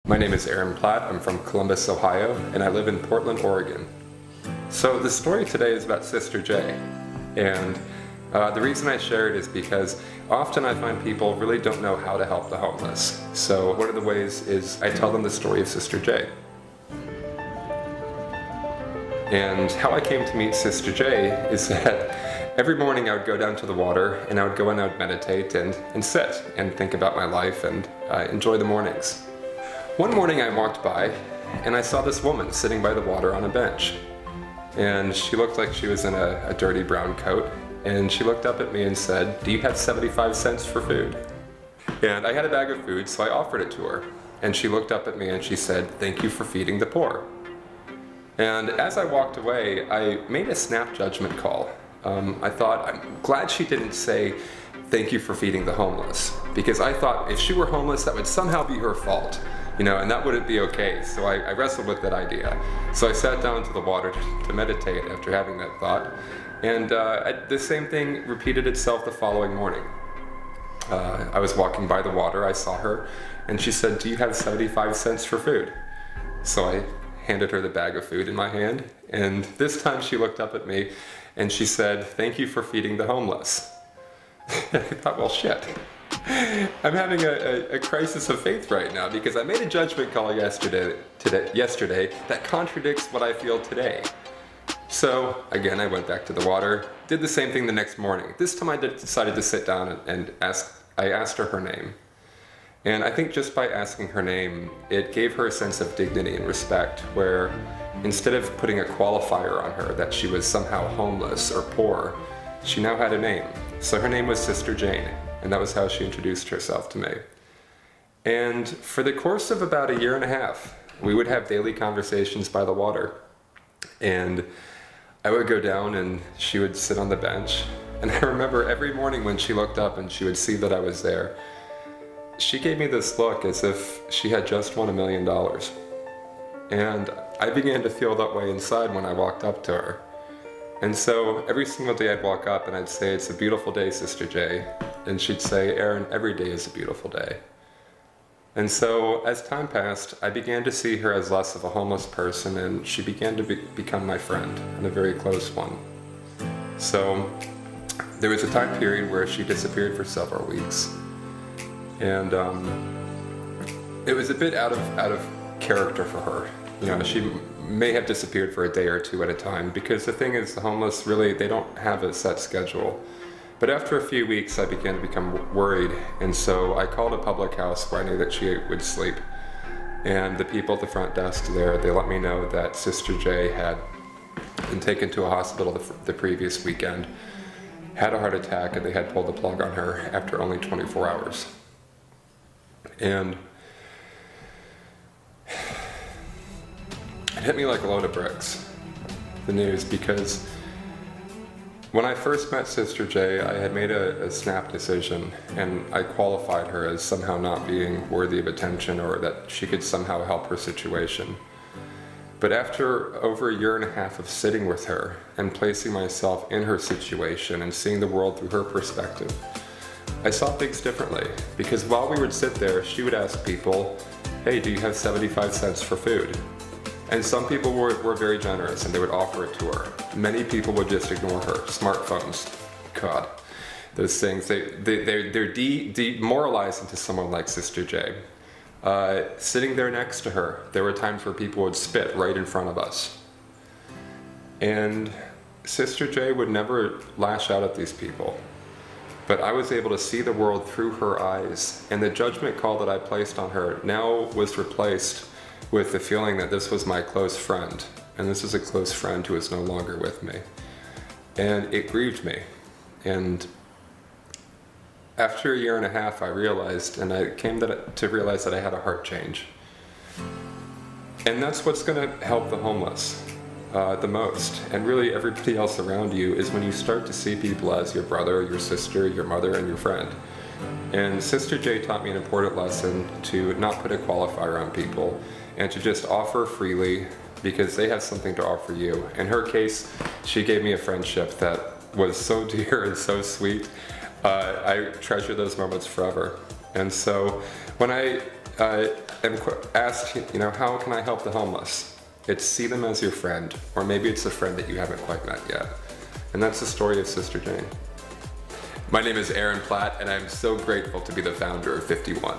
My name is Aaron Platt. I'm from Columbus, Ohio, and I live in Portland, Oregon. So the story today is about Sister J. And the reason I share it is because often I find people really don't know how to help the homeless. So one of the ways is I tell them the story of Sister J. And how I came to meet Sister J is that every morning I would go down to the water and I would go and I would meditate and sit and think about my life and enjoy the mornings. One morning I walked by and I saw this woman sitting by the water on a bench. And she looked like she was in a dirty brown coat. And she looked up at me and said, "Do you have 75 cents for food?" And I had a bag of food, so I offered it to her. And she looked up at me and she said, "Thank you for feeding the poor." And as I walked away, I made a snap judgment call. I thought, I'm glad she didn't say, "Thank you for feeding the homeless." Because I thought if she were homeless, that would somehow be her fault. And that wouldn't be okay. So I wrestled with that idea. So I sat down to the water to meditate after having that thought. And the same thing repeated itself the following morning. I was walking by the water, I saw her, and she said, "Do you have 75 cents for food?" So I handed her the bag of food in my hand, and this time she looked up at me and she said, "Thank you for feeding the homeless." I thought, well, shit. I'm having a crisis of faith right now because I made a judgment call yesterday that contradicts what I feel today. So again, I went back to the water, did the same thing the next morning. This time I decided to sit down and I asked her name. And I think just by asking her name, it gave her a sense of dignity and respect where instead of putting a qualifier on her that she was somehow homeless or poor, she now had a name. So her name was Sister Jane. And that was how she introduced herself to me. And for the course of about a year and a half, we would have daily conversations by the water. And I would go down and she would sit on the bench. And I remember every morning when she looked up and she would see that I was there, she gave me this look as if she had just won $1 million. And I began to feel that way inside when I walked up to her. And so every single day I'd walk up and I'd say, "It's a beautiful day, Sister J." And she'd say, "Aaron, every day is a beautiful day." And so as time passed, I began to see her as less of a homeless person, and she began to become my friend, and a very close one. So there was a time period where she disappeared for several weeks. And it was a bit out of character for her. She may have disappeared for a day or two at a time, because the thing is, the homeless really, they don't have a set schedule. But after a few weeks, I began to become worried, and so I called a public house where I knew that she would sleep. And the people at the front desk there, they let me know that Sister J had been taken to a hospital the previous weekend, had a heart attack, and they had pulled the plug on her after only 24 hours. And it hit me like a load of bricks, the news, because when I first met Sister J, I had made a snap decision, and I qualified her as somehow not being worthy of attention or that she could somehow help her situation. But after over a year and a half of sitting with her and placing myself in her situation and seeing the world through her perspective, I saw things differently. Because while we would sit there, she would ask people, "Hey, do you have 75 cents for food?" And some people were very generous and they would offer it to her. Many people would just ignore her. Smartphones, God, those things, they're demoralizing to someone like Sister J. Sitting there next to her, there were times where people would spit right in front of us. And Sister J would never lash out at these people. But I was able to see the world through her eyes, and the judgment call that I placed on her now was replaced with the feeling that this was my close friend, and this is a close friend who is no longer with me. And it grieved me. And after a year and a half, I realized, and I came to realize that I had a heart change. And that's what's gonna help the homeless the most, and really everybody else around you, is when you start to see people as your brother, your sister, your mother, and your friend. And Sister J taught me an important lesson to not put a qualifier on people, and to just offer freely because they have something to offer you. In her case, she gave me a friendship that was so dear and so sweet. I treasure those moments forever. And so when I am asked, how can I help the homeless? It's see them as your friend, or maybe it's a friend that you haven't quite met yet. And that's the story of Sister Jane. My name is Aaron Platt, and I'm so grateful to be the founder of 51.